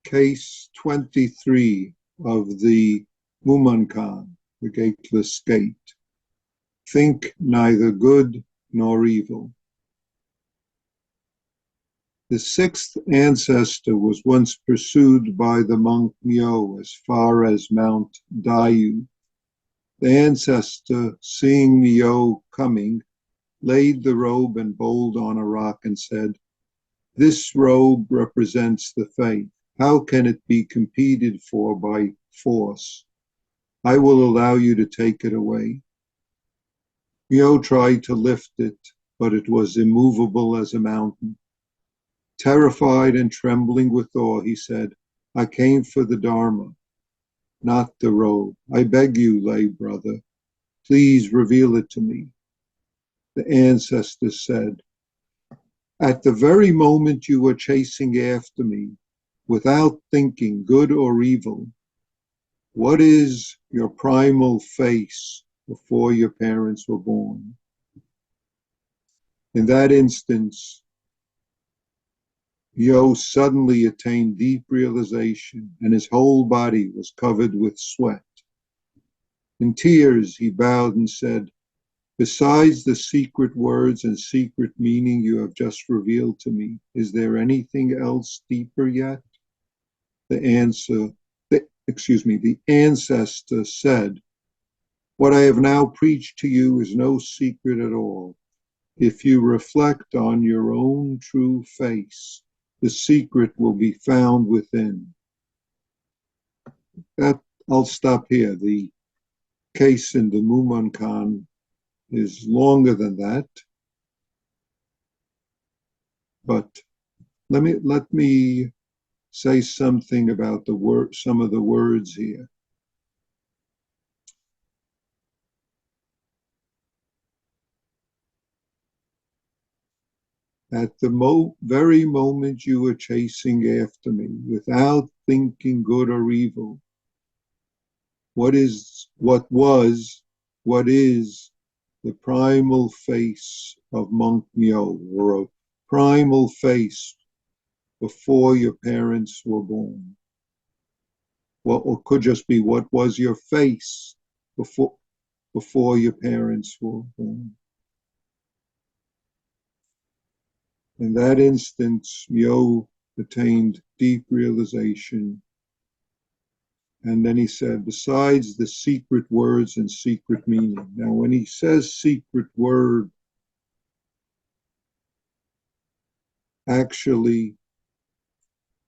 Case 23 of the Mumonkan, the Gateless Gate. Think neither good nor evil. The sixth ancestor was once pursued by the monk Myo as far as Mount Dayu. The ancestor, seeing Myo coming, laid the robe and bowled on a rock and said, "This robe represents the faith. How can it be competed for by force? I will allow you to take it away." Myo tried to lift it, but it was immovable as a mountain. Terrified and trembling with awe, he said, "I came for the Dharma, not the robe. I beg you, lay brother, please reveal it to me." The ancestor said, "At the very moment you were chasing after me, without thinking good or evil, what is your primal face before your parents were born?" In that instance, Myo suddenly attained deep realization, and his whole body was covered with sweat. In tears, he bowed and said, "Besides the secret words and secret meaning you have just revealed to me, is there anything else deeper yet?" The ancestor said, "What I have now preached to you is no secret at all. If you reflect on your own true face, the secret will be found within." I'll stop here. The case in the Mumonkan is longer than that, but let me say something about some of the words here. At the very moment you were chasing after me, without thinking good or evil, what is the primal face of Monk Myo, or a primal face before your parents were born? Well, or could just be, what was your face before your parents were born? In that instance, Myo attained deep realization. And then he said, "Besides the secret words and secret meaning." Now, when he says secret word, actually,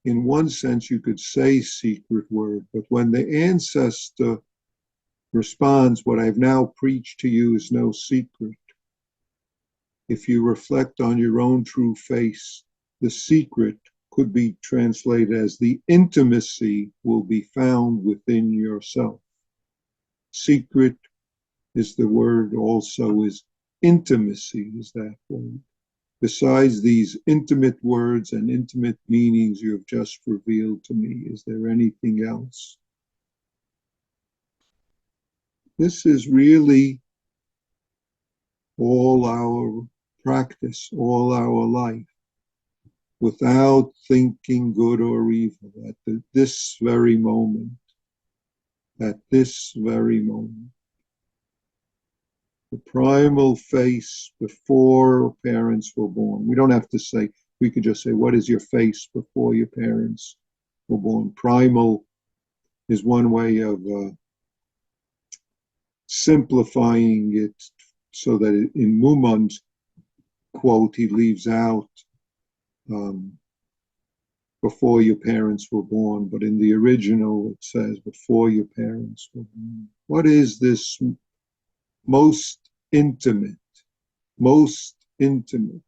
in one sense, you could say secret word, but when the ancestor responds, "What I've now preached to you is no secret. If you reflect on your own true face, the secret could be translated as the intimacy will be found within yourself." Secret is the word, also is intimacy is that word. Besides these intimate words and intimate meanings you have just revealed to me, is there anything else? This is really all our practice, all our life, without thinking good or evil, at this very moment, at this very moment. The primal face before parents were born. We don't have to say, we could just say, what is your face before your parents were born? Primal is one way of simplifying it, so that in Mumon's quote, he leaves out before your parents were born, but in the original it says before your parents were born. What is this most intimate? Most intimate.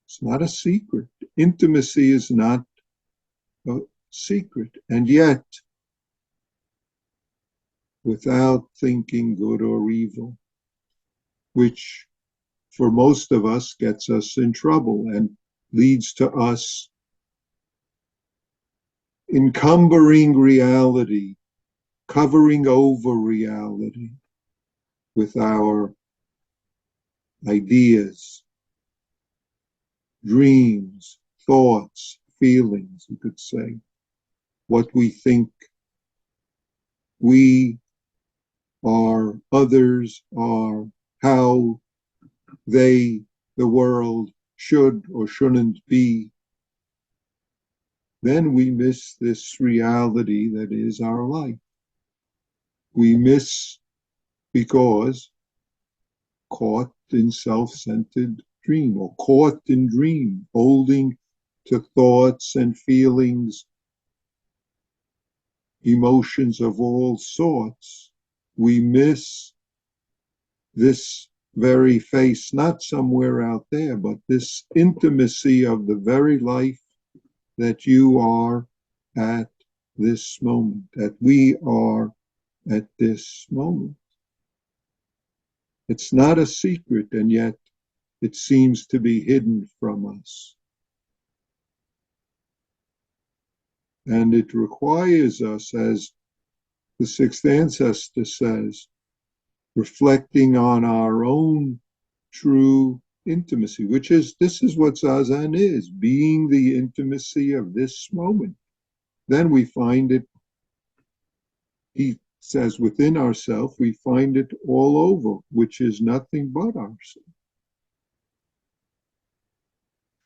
It's not a secret. Intimacy is not a secret, and yet, without thinking good or evil, which for most of us gets us in trouble and leads to us encumbering reality, covering over reality with our ideas, dreams, thoughts, feelings, you could say, what we think we are, others are, how they, the world, should or shouldn't be, then we miss this reality that is our life. We miss because caught in self-centered dream, or caught in dream, holding to thoughts and feelings, emotions of all sorts. We miss this very face, not somewhere out there, but this intimacy of the very life that you are at this moment, that we are at this moment. It's not a secret, and yet it seems to be hidden from us. And it requires us, as the sixth ancestor says, reflecting on our own true intimacy, which is, this is what Zazen is, being the intimacy of this moment. Then we find it, he says, within ourselves, we find it all over, which is nothing but ourselves.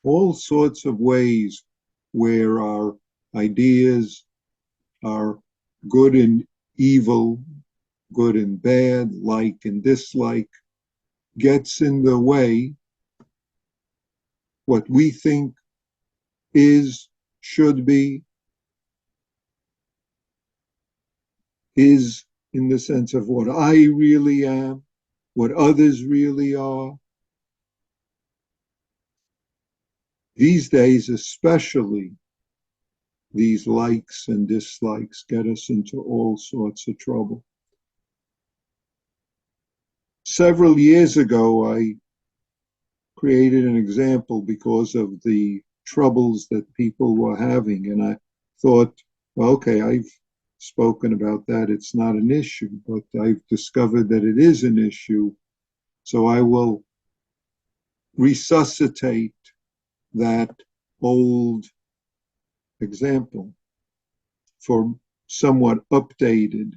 All sorts of ways where our ideas are good and evil, good and bad, like and dislike, gets in the way. What we think is, should be, is in the sense of what I really am, what others really are. These days, especially, these likes and dislikes get us into all sorts of trouble. Several years ago, I created an example because of the troubles that people were having, and I thought, well, okay, I've spoken about that, it's not an issue, but I've discovered that it is an issue, so I will resuscitate that old example for somewhat updated.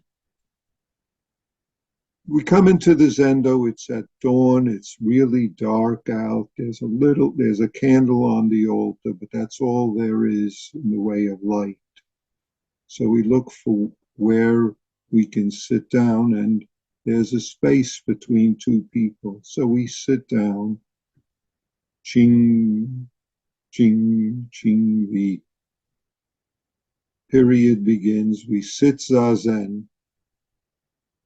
We come into the Zendo, it's at dawn, it's really dark out, there's a candle on the altar, but that's all there is in the way of light. So we look for where we can sit down, and there's a space between two people. So we sit down, ching, ching, ching, the period begins, we sit Zazen,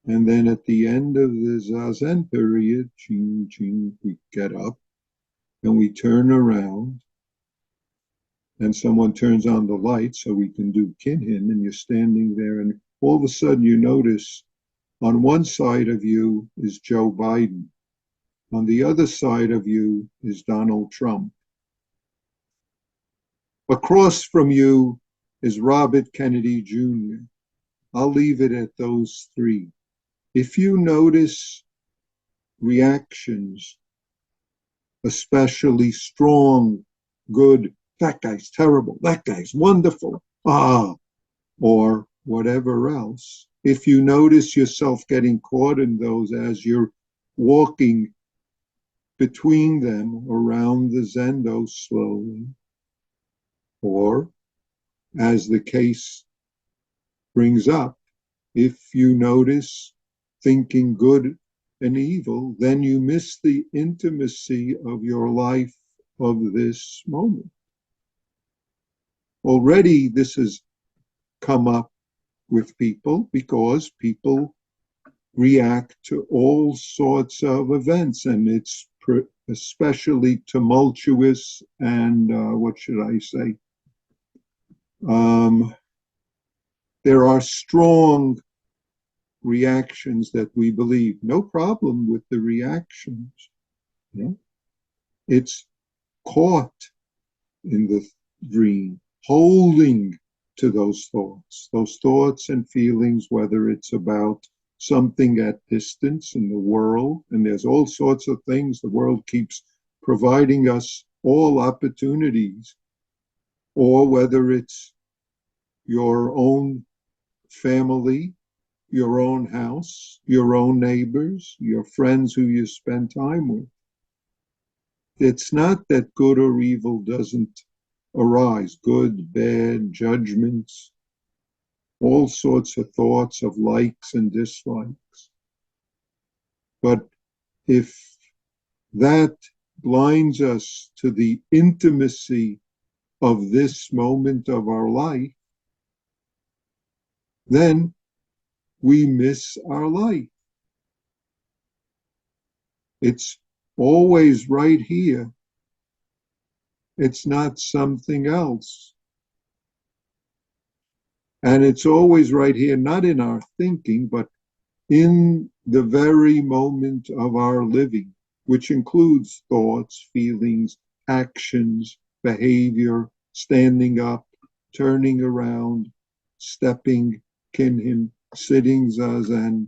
and then at the end of the Zazen period, ching, ching, we get up and we turn around, and someone turns on the light so we can do Kinhin, and you're standing there, and all of a sudden you notice on one side of you is Joe Biden. On the other side of you is Donald Trump. Across from you is Robert Kennedy Jr. I'll leave it at those three. If you notice reactions, especially strong, good, that guy's terrible, that guy's wonderful, or whatever else, if you notice yourself getting caught in those as you're walking between them around the Zendo slowly, or as the case brings up, if you notice thinking good and evil, then you miss the intimacy of your life of this moment. Already this has come up with people because people react to all sorts of events, and it's especially tumultuous and what should I say? There are strong reactions that we believe. No problem with the reactions. Yeah? It's caught in the dream, holding to those thoughts and feelings, whether it's about something at distance in the world, and there's all sorts of things. The world keeps providing us all opportunities or whether it's your own family, your own house, your own neighbors, your friends who you spend time with. It's not that good or evil doesn't arise, good, bad, judgments, all sorts of thoughts of likes and dislikes. But if that blinds us to the intimacy of this moment of our life, then we miss our life. It's always right here. It's not something else. And it's always right here, not in our thinking, but in the very moment of our living, which includes thoughts, feelings, actions, behavior, standing up, turning around, stepping, kinhin, sitting zazen,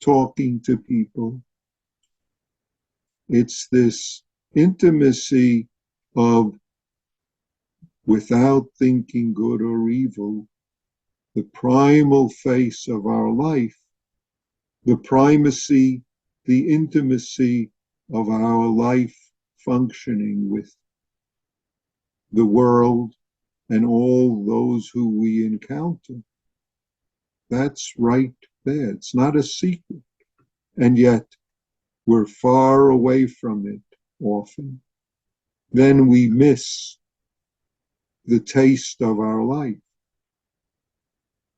talking to people. It's this intimacy of, without thinking good or evil, the primal face of our life, the primacy, the intimacy of our life functioning with the world and all those who we encounter. That's right there. It's not a secret. And yet we're far away from it often. Then we miss the taste of our life.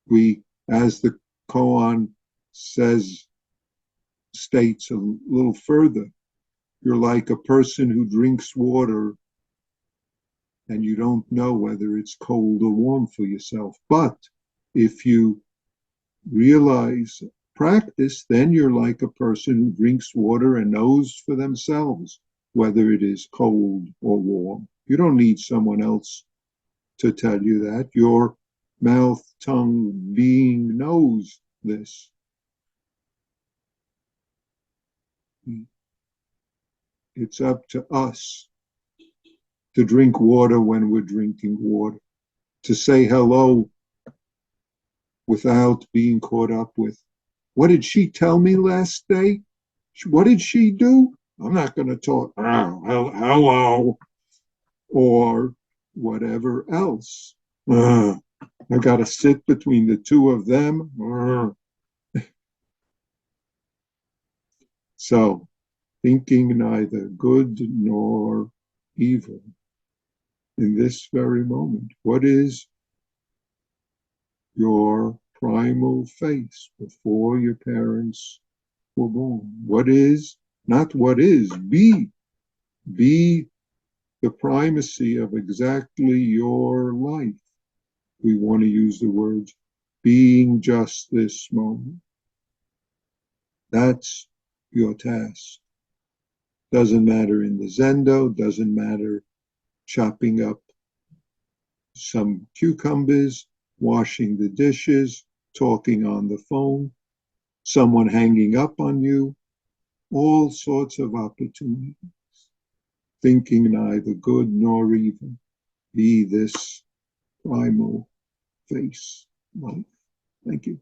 We, as the koan states a little further, you're like a person who drinks water and you don't know whether it's cold or warm for yourself. But if you realize, practice, then you're like a person who drinks water and knows for themselves whether it is cold or warm. You don't need someone else to tell you that. Your mouth, tongue, being knows this. It's up to us to drink water when we're drinking water, to say hello without being caught up with, what did she tell me last day? What did she do? I'm not going to talk, hello, or whatever else. I got to sit between the two of them. So, thinking neither good nor evil in this very moment. What is your primal face before your parents were born? What is, not what is, be the primacy of exactly your life. We want to use the words being just this moment. That's your task. Doesn't matter in the zendo, doesn't matter chopping up some cucumbers, washing the dishes, talking on the phone, someone hanging up on you, all sorts of opportunities. Thinking neither good nor evil. Be this primal face life. Thank you.